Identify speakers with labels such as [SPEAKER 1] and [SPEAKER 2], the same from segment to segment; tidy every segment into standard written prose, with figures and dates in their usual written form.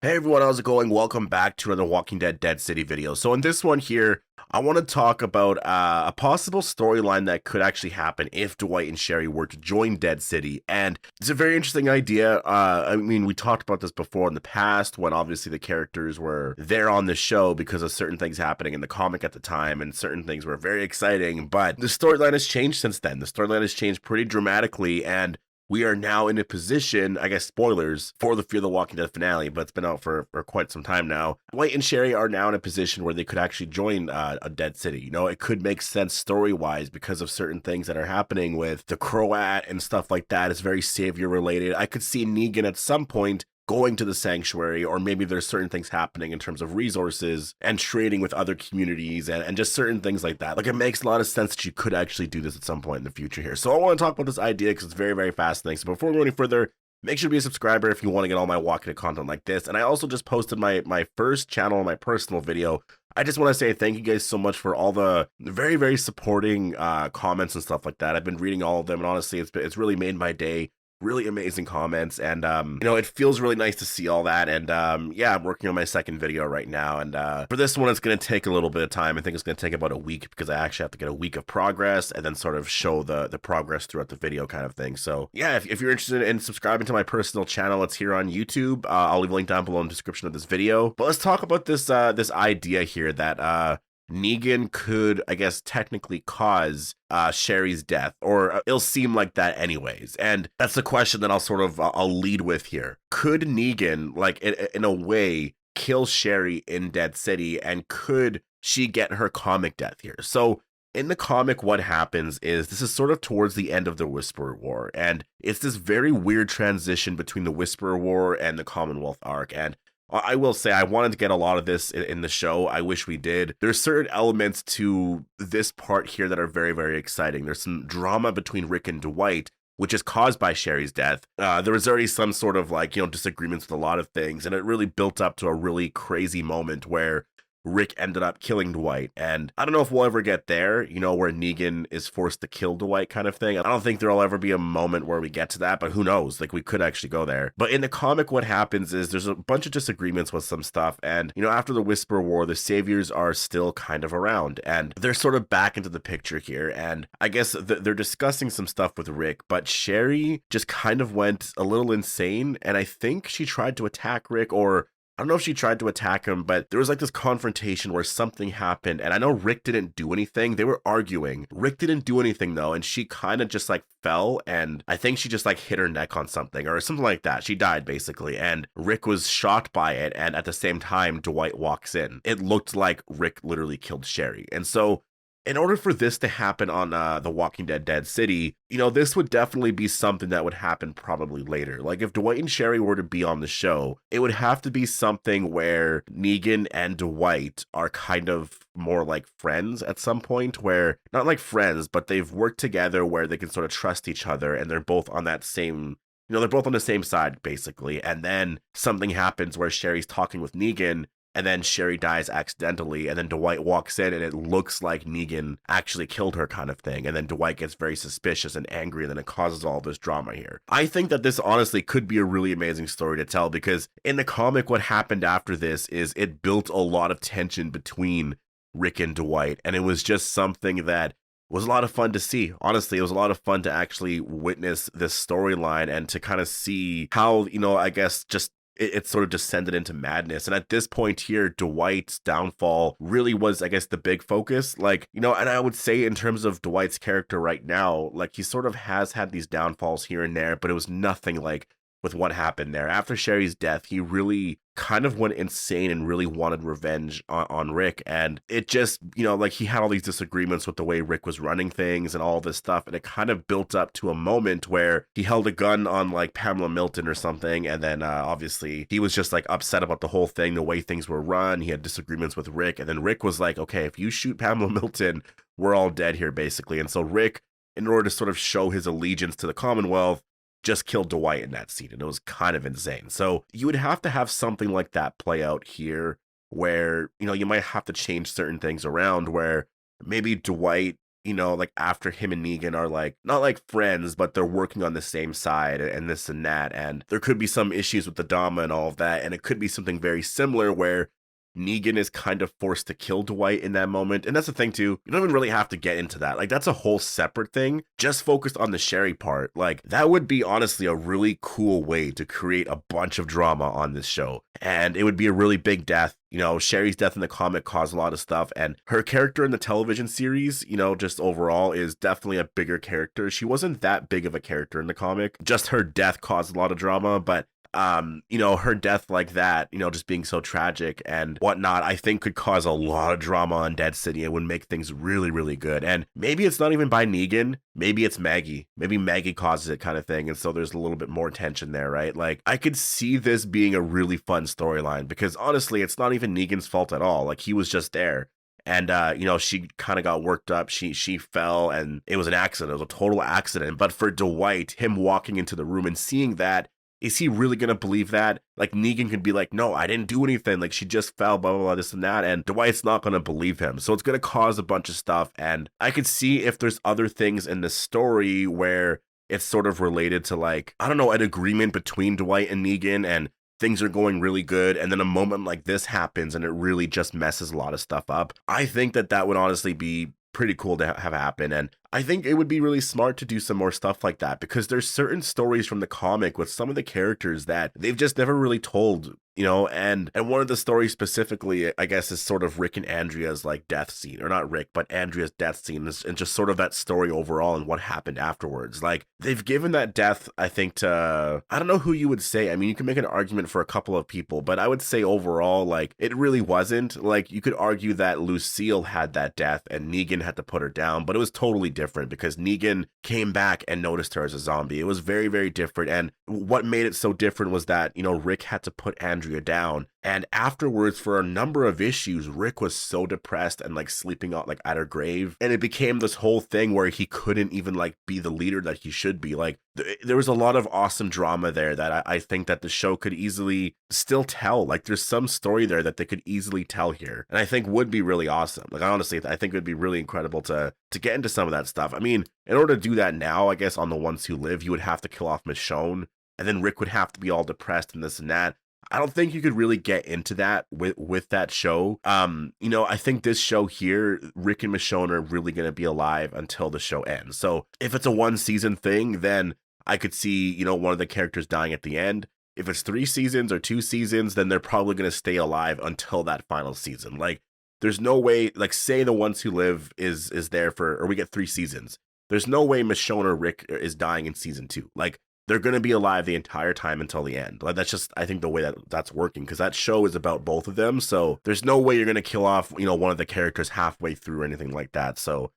[SPEAKER 1] Hey everyone, how's it going? Welcome back to another Walking Dead Dead City video. So in this one here, I want to talk about a possible storyline that could actually happen if Dwight and Sherry were to join Dead City. And it's a very interesting idea. I mean, we talked about this before in the past when obviously the characters were there on the show because of certain things happening in the comic at the time, and certain things were very exciting. But the storyline has changed since then. The storyline has changed pretty dramatically, and we are now in a position, I guess, spoilers for the Fear the Walking Dead finale, but it's been out for quite some time now. Dwight and Sherry are now in a position where they could actually join a Dead City. You know, it could make sense story-wise because of certain things that are happening with the Croat and stuff like that. It's very Savior related. I could see Negan at some point going to the sanctuary, or maybe there's certain things happening in terms of resources and trading with other communities and just certain things like that. Like, it makes a lot of sense that you could actually do this at some point in the future here. So I want to talk about this idea because it's very, very fascinating. So before we go any further, make sure to be a subscriber if you want to get all my Walking Dead content like this. And I also just posted my first channel, my personal video. I just want to say thank you guys so much for all the very, very supporting comments and stuff like that. I've been reading all of them, and honestly, it's really made my day. Really amazing comments, and you know, it feels really nice to see all that. And yeah, I'm working on my second video right now, and for this one it's going to take a little bit of time. I think it's going to take about a week because I actually have to get a week of progress and then sort of show the progress throughout the video kind of thing. So yeah, if you're interested in subscribing to my personal channel, it's here on YouTube. I'll leave a link down below in the description of this video. But let's talk about this this idea here that Negan could, I guess, technically cause Sherry's death, or it'll seem like that anyways. And that's the question that I'll lead with here. Could Negan, like, in a way, kill Sherry in Dead City, and could she get her comic death here? So in the comic, what happens is this is sort of towards the end of the Whisperer War, and it's this very weird transition between the Whisperer War and the Commonwealth arc. And I will say I wanted to get a lot of this in the show. I wish we did. There's certain elements to this part here that are very, very exciting. There's some drama between Rick and Dwight, which is caused by Sherry's death. There was already some sort of, like, you know, disagreements with a lot of things, and it really built up to a really crazy moment where Rick ended up killing Dwight. And I don't know if we'll ever get there, you know, where Negan is forced to kill Dwight kind of thing. I don't think there'll ever be a moment where we get to that, but who knows? Like, we could actually go there. But in the comic, what happens is there's a bunch of disagreements with some stuff. And, you know, after the Whisper War, the Saviors are still kind of around, and they're sort of back into the picture here. And I guess they're discussing some stuff with Rick, but Sherry just kind of went a little insane. And I think she tried to attack Rick, or I don't know if she tried to attack him, but there was like this confrontation where something happened, and I know Rick didn't do anything. They were arguing. Rick didn't do anything though, and she kind of just like fell, and I think she just like hit her neck on something or something like that. She died basically, and Rick was shocked by it, and at the same time, Dwight walks in. It looked like Rick literally killed Sherry. And so in order for this to happen on The Walking Dead Dead City, you know, this would definitely be something that would happen probably later. Like, if Dwight and Sherry were to be on the show, it would have to be something where Negan and Dwight are kind of more like friends at some point, where, not like friends, but they've worked together where they can sort of trust each other, and they're both on that same, you know, they're both on the same side, basically. And then something happens where Sherry's talking with Negan, and then Sherry dies accidentally, and then Dwight walks in, and it looks like Negan actually killed her kind of thing. And then Dwight gets very suspicious and angry, and then it causes all this drama here. I think that this honestly could be a really amazing story to tell, because in the comic, what happened after this is it built a lot of tension between Rick and Dwight, and it was just something that was a lot of fun to see. Honestly, it was a lot of fun to actually witness this storyline and to kind of see how, you know, I guess just it sort of descended into madness. And at this point here, Dwight's downfall really was, I guess, the big focus. Like, you know, and I would say in terms of Dwight's character right now, like, he sort of has had these downfalls here and there, but it was nothing like with what happened there. After Sherry's death, he really kind of went insane and really wanted revenge on Rick. And it just, you know, like, he had all these disagreements with the way Rick was running things and all this stuff. And it kind of built up to a moment where he held a gun on, like, Pamela Milton or something. And then obviously he was just like upset about the whole thing, the way things were run. He had disagreements with Rick. And then Rick was like, okay, if you shoot Pamela Milton, we're all dead here, basically. And so Rick, in order to sort of show his allegiance to the Commonwealth, just killed Dwight in that scene, and it was kind of insane. So you would have to have something like that play out here, where, you know, you might have to change certain things around, where maybe Dwight you know, like after him and Negan are like, not like friends, but they're working on the same side and this and that. And there could be some issues with the Dama and all of that. And it could be something very similar where Negan is kind of forced to kill Dwight in that moment. And that's the thing too, you don't even really have to get into that. Like that's a whole separate thing, just focused on the Sherry part. Like that would be honestly a really cool way to create a bunch of drama on this show. And it would be a really big death. You know, Sherry's death in the comic caused a lot of stuff, and her character in the television series, you know, just overall is definitely a bigger character. She wasn't that big of a character in the comic. Just her death caused a lot of drama, but you know, her death like that, you know, just being so tragic and whatnot, I think could cause a lot of drama on Dead City. It would make things really, really good. And maybe it's not even by Negan. Maybe it's Maggie. Maybe Maggie causes it kind of thing. And so there's a little bit more tension there, right? Like I could see this being a really fun storyline because honestly, it's not even Negan's fault at all. Like he was just there. And, you know, she kind of got worked up. She fell and it was an accident. It was a total accident. But for Dwight, him walking into the room and seeing that, is he really going to believe that? Like, Negan could be like, no, I didn't do anything. Like, she just fell, blah, blah, blah, this and that. And Dwight's not going to believe him. So it's going to cause a bunch of stuff. And I could see if there's other things in the story where it's sort of related to, like, I don't know, an agreement between Dwight and Negan and things are going really good. And then a moment like this happens and it really just messes a lot of stuff up. I think that that would honestly be pretty cool to have happen. And I think it would be really smart to do some more stuff like that because there's certain stories from the comic with some of the characters that they've just never really told, you know, and one of the stories specifically, I guess, is sort of Rick and Andrea's like death scene, or not Rick, but Andrea's death scene, and just sort of that story overall and what happened afterwards. Like they've given that death, I think, to, I don't know who you would say. I mean, you can make an argument for a couple of people, but I would say overall, like it really wasn't. Like you could argue that Lucille had that death and Negan had to put her down, but it was totally different because Negan came back and noticed her as a zombie. It was very, very different. And what made it so different was that, you know, Rick had to put Andrea down. And afterwards, for a number of issues, Rick was so depressed and like sleeping out like at her grave. And it became this whole thing where he couldn't even like be the leader that he should be. Like there was a lot of awesome drama there that I think that the show could easily still tell. Like there's some story there that they could easily tell here. And I think would be really awesome. Like honestly, I think it would be really incredible to get into some of that stuff. I mean, in order to do that now, I guess on The Ones Who Live, you would have to kill off Michonne. And then Rick would have to be all depressed and this and that. I don't think you could really get into that with that show. You know, I think this show here, Rick and Michonne are really going to be alive until the show ends. So if it's a 1 season thing, then I could see, you know, one of the characters dying at the end. If it's 3 seasons or 2 seasons, then they're probably going to stay alive until that final season. Like, there's no way, like, say The Ones Who Live is there for, or we get 3 seasons. There's no way Michonne or Rick is dying in season 2. Like, they're going to be alive the entire time until the end. Like, that's just, I think, the way that's working, because that show is about both of them. So there's no way you're going to kill off, you know, one of the characters halfway through or anything like that. So,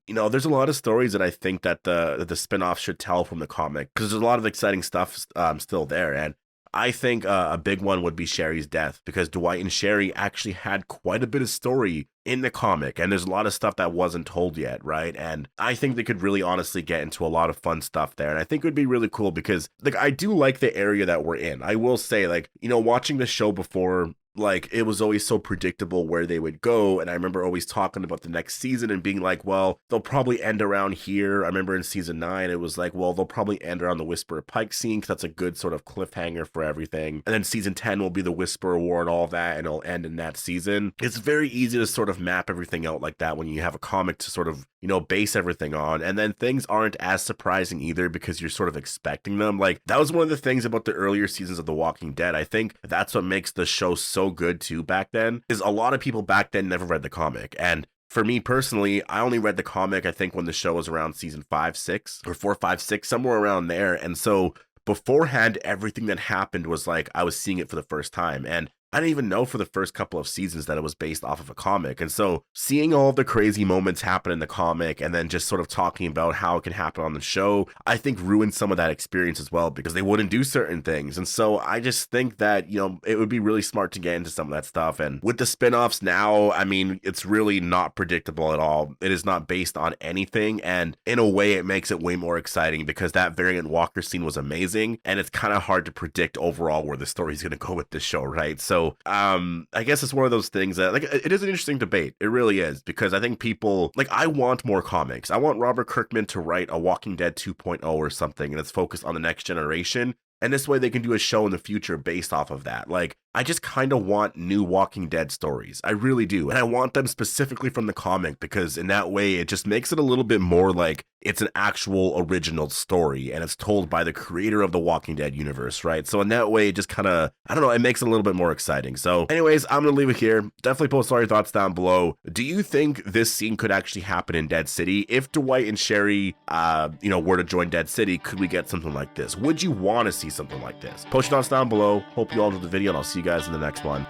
[SPEAKER 1] you know, there's a lot of stories that I think that the spinoff should tell from the comic, because there's a lot of exciting stuff still there. And I think a big one would be Sherry's death, because Dwight and Sherry actually had quite a bit of story in the comic, and there's a lot of stuff that wasn't told yet, right? And I think they could really honestly get into a lot of fun stuff there, and I think it would be really cool because, like, I do like the area that we're in. I will say, like, you know, watching the show before, like, it was always so predictable where they would go, and I remember always talking about the next season and being like, well, they'll probably end around here. I remember in season 9, it was like, well, they'll probably end around the Whisperer Pike scene, because that's a good sort of cliffhanger for everything. And then season 10 will be the Whisperer War and all that, and it'll end in that season. It's very easy to sort of map everything out like that when you have a comic to sort of, you know, base everything on, and then things aren't as surprising either because you're sort of expecting them. Like, that was one of the things about the earlier seasons of The Walking Dead. I think that's what makes the show so good too back then, is a lot of people back then never read the comic. And for me personally, I only read the comic, I think, when the show was around season 5, 6, or 4, 5, 6, somewhere around there. And so beforehand, everything that happened was like, I was seeing it for the first time. And I didn't even know for the first couple of seasons that it was based off of a comic. And so seeing all of the crazy moments happen in the comic and then just sort of talking about how it can happen on the show, I think ruined some of that experience as well, because they wouldn't do certain things. And so I just think that, you know, it would be really smart to get into some of that stuff. And with the spinoffs now, I mean, it's really not predictable at all. It is not based on anything. And in a way, it makes it way more exciting, because that Variant Walker scene was amazing. And it's kind of hard to predict overall where the story's going to go with this show, right? So So I guess it's one of those things that, like, it is an interesting debate. It really is, because I think people, like, I want more comics. I want Robert Kirkman to write a Walking Dead 2.0 or something, and it's focused on the next generation. And this way they can do a show in the future based off of that. Like, I just kind of want new Walking Dead stories. I really do. And I want them specifically from the comic, because in that way, it just makes it a little bit more like it's an actual original story and it's told by the creator of the Walking Dead universe, right? So in that way, it just kind of, I don't know, it makes it a little bit more exciting. So anyways, I'm going to leave it here. Definitely post all your thoughts down below. Do you think this scene could actually happen in Dead City? If Dwight and Sherry, were to join Dead City, could we get something like this? Would you want to see something like this? Post your thoughts down below. Hope you all enjoyed the video, and I'll see you guys in the next one.